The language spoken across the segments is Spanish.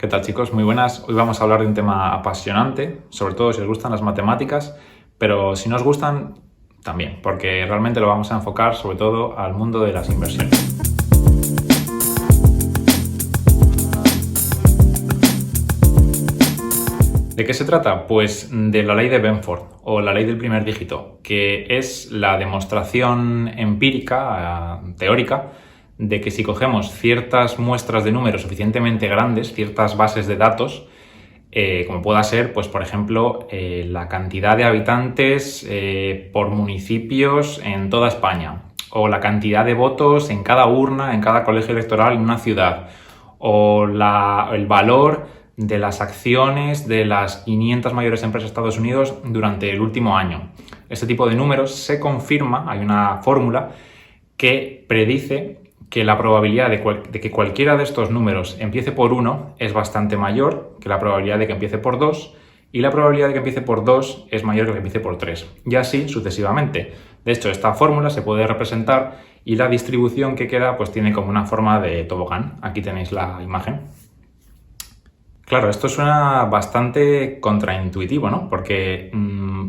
¿Qué tal, chicos? Muy buenas. Hoy vamos a hablar de un tema apasionante, sobre todo si os gustan las matemáticas, pero si no os gustan, también, porque realmente lo vamos a enfocar sobre todo al mundo de las inversiones. ¿De qué se trata? Pues de la ley de Benford o la ley del primer dígito, que es la demostración empírica, teórica, de que si cogemos ciertas muestras de números suficientemente grandes, ciertas bases de datos, como pueda ser, pues por ejemplo, la cantidad de habitantes por municipios en toda España, o la cantidad de votos en cada urna, en cada colegio electoral en una ciudad, o el valor de las acciones de las 500 mayores empresas de Estados Unidos durante el último año. Este tipo de números se confirma, hay una fórmula que predice que la probabilidad de que cualquiera de estos números empiece por 1 es bastante mayor que la probabilidad de que empiece por 2 y la probabilidad de que empiece por 2 es mayor que empiece por 3 y así sucesivamente. De hecho, esta fórmula se puede representar y la distribución que queda pues tiene como una forma de tobogán. Aquí tenéis la imagen. Claro, esto suena bastante contraintuitivo, ¿no? Porque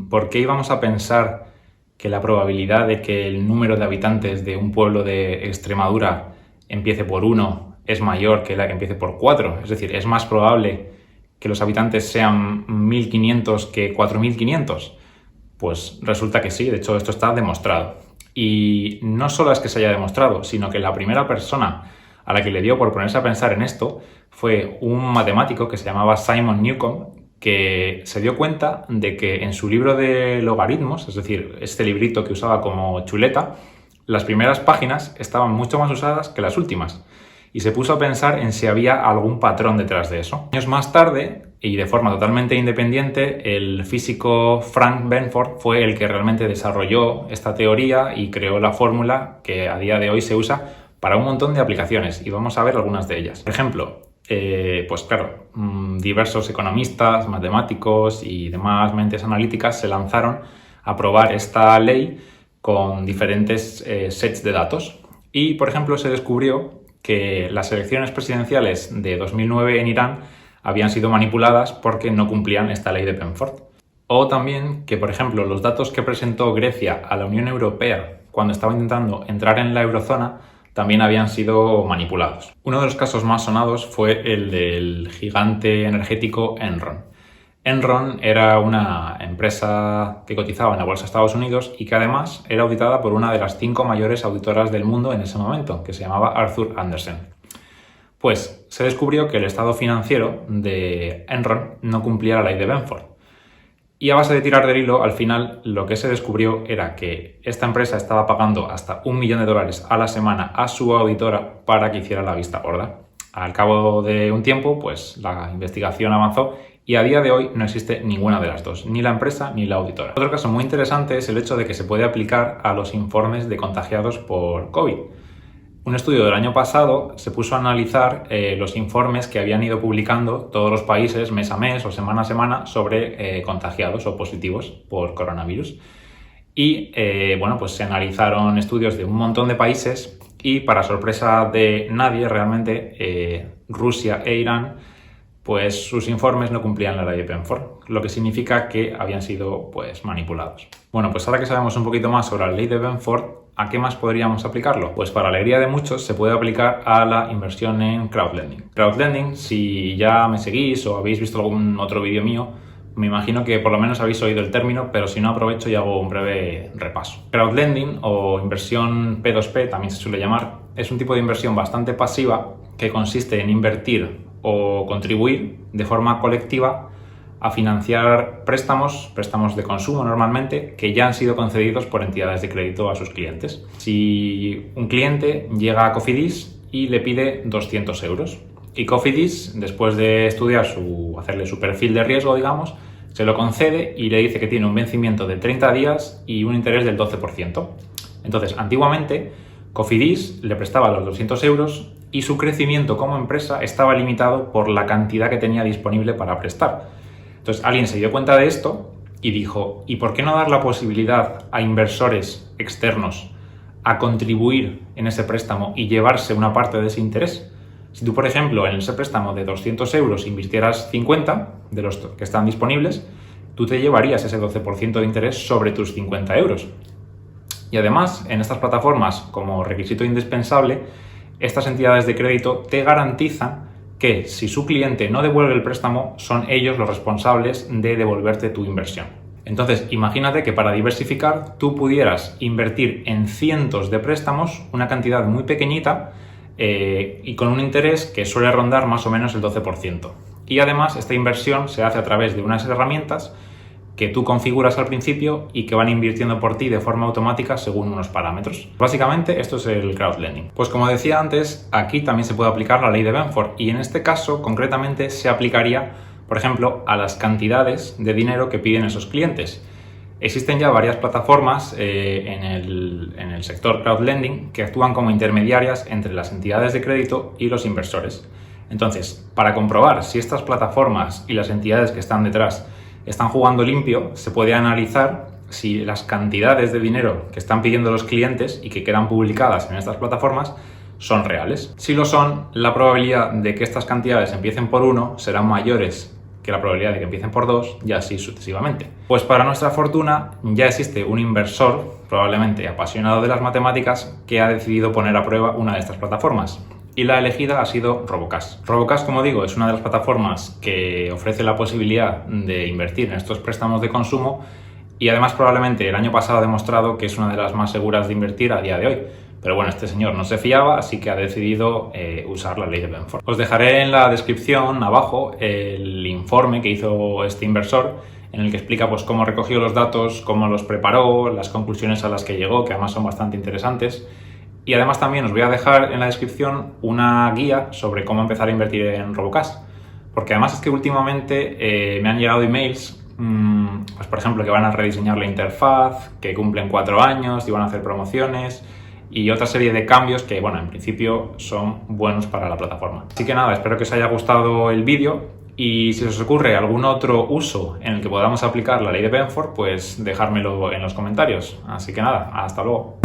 ¿por qué íbamos a pensar que la probabilidad de que el número de habitantes de un pueblo de Extremadura empiece por 1 es mayor que la que empiece por 4? Es decir, es más probable que los habitantes sean 1.500 que 4.500. Pues resulta que sí, de hecho esto está demostrado. Y no solo es que se haya demostrado, sino que la primera persona a la que le dio por ponerse a pensar en esto fue un matemático que se llamaba Simon Newcomb, que se dio cuenta de que en su libro de logaritmos, es decir, este librito que usaba como chuleta, las primeras páginas estaban mucho más usadas que las últimas. Y se puso a pensar en si había algún patrón detrás de eso. Años más tarde, y de forma totalmente independiente, el físico Frank Benford fue el que realmente desarrolló esta teoría y creó la fórmula que a día de hoy se usa para un montón de aplicaciones, y vamos a ver algunas de ellas. Por ejemplo, pues claro, diversos economistas, matemáticos y demás mentes analíticas se lanzaron a probar esta ley con diferentes sets de datos. Y, por ejemplo, se descubrió que las elecciones presidenciales de 2009 en Irán habían sido manipuladas porque no cumplían esta ley de Benford. O también que, por ejemplo, los datos que presentó Grecia a la Unión Europea cuando estaba intentando entrar en la eurozona también habían sido manipulados. Uno de los casos más sonados fue el del gigante energético Enron. Enron era una empresa que cotizaba en la bolsa de Estados Unidos y que además era auditada por una de las 5 mayores auditoras del mundo en ese momento, que se llamaba Arthur Andersen. Pues se descubrió que el estado financiero de Enron no cumplía la ley de Benford. Y a base de tirar del hilo, al final lo que se descubrió era que esta empresa estaba pagando hasta $1 millón a la semana a su auditora para que hiciera la vista gorda. Al cabo de un tiempo, pues la investigación avanzó y a día de hoy no existe ninguna de las dos, ni la empresa ni la auditora. Otro caso muy interesante es el hecho de que se puede aplicar a los informes de contagiados por COVID. Un estudio del año pasado se puso a analizar los informes que habían ido publicando todos los países mes a mes o semana a semana sobre contagiados o positivos por coronavirus. Y bueno, pues se analizaron estudios de un montón de países y, para sorpresa de nadie realmente, Rusia e Irán, pues sus informes no cumplían la ley de Benford, lo que significa que habían sido pues manipulados. Bueno, pues ahora que sabemos un poquito más sobre la ley de Benford, ¿a qué más podríamos aplicarlo? Pues para alegría de muchos se puede aplicar a la inversión en crowdlending. Crowdlending, si ya me seguís o habéis visto algún otro vídeo mío, me imagino que por lo menos habéis oído el término, pero si no, aprovecho y hago un breve repaso. Crowdlending o inversión P2P, también se suele llamar, es un tipo de inversión bastante pasiva que consiste en invertir o contribuir de forma colectiva a financiar préstamos de consumo normalmente, que ya han sido concedidos por entidades de crédito a sus clientes. Si un cliente llega a Cofidis y le pide 200 euros, y Cofidis, después de estudiar hacerle su perfil de riesgo, digamos, se lo concede y le dice que tiene un vencimiento de 30 días y un interés del 12%. Entonces, antiguamente, Cofidis le prestaba los 200 euros y su crecimiento como empresa estaba limitado por la cantidad que tenía disponible para prestar. Entonces alguien se dio cuenta de esto y dijo, ¿y por qué no dar la posibilidad a inversores externos a contribuir en ese préstamo y llevarse una parte de ese interés? Si tú, por ejemplo, en ese préstamo de 200 euros invirtieras 50 de los que están disponibles, tú te llevarías ese 12% de interés sobre tus 50 euros. Y además, en estas plataformas, como requisito indispensable, estas entidades de crédito te garantizan que si su cliente no devuelve el préstamo, son ellos los responsables de devolverte tu inversión. Entonces, imagínate que para diversificar tú pudieras invertir en cientos de préstamos una cantidad muy pequeñita y con un interés que suele rondar más o menos el 12%. Y además, esta inversión se hace a través de unas herramientas que tú configuras al principio y que van invirtiendo por ti de forma automática según unos parámetros. Básicamente esto es el crowdlending. Pues como decía antes, aquí también se puede aplicar la ley de Benford y en este caso concretamente se aplicaría, por ejemplo, a las cantidades de dinero que piden esos clientes. Existen ya varias plataformas en el sector crowdlending que actúan como intermediarias entre las entidades de crédito y los inversores. Entonces, para comprobar si estas plataformas y las entidades que están detrás están jugando limpio, se puede analizar si las cantidades de dinero que están pidiendo los clientes y que quedan publicadas en estas plataformas son reales. Si lo son, la probabilidad de que estas cantidades empiecen por 1 serán mayores que la probabilidad de que empiecen por 2 y así sucesivamente. Pues para nuestra fortuna ya existe un inversor, probablemente apasionado de las matemáticas, que ha decidido poner a prueba una de estas plataformas. Y la elegida ha sido Robocash. Robocash, como digo, es una de las plataformas que ofrece la posibilidad de invertir en estos préstamos de consumo y además probablemente el año pasado ha demostrado que es una de las más seguras de invertir a día de hoy. Pero bueno, este señor no se fiaba, así que ha decidido usar la ley de Benford. Os dejaré en la descripción abajo el informe que hizo este inversor en el que explica pues, cómo recogió los datos, cómo los preparó, las conclusiones a las que llegó, que además son bastante interesantes. Y además también os voy a dejar en la descripción una guía sobre cómo empezar a invertir en Robocash. Porque además es que últimamente me han llegado emails, pues por ejemplo, que van a rediseñar la interfaz, que cumplen 4 años y van a hacer promociones y otra serie de cambios que, bueno, en principio son buenos para la plataforma. Así que nada, espero que os haya gustado el vídeo y si os ocurre algún otro uso en el que podamos aplicar la ley de Benford, pues dejármelo en los comentarios. Así que nada, hasta luego.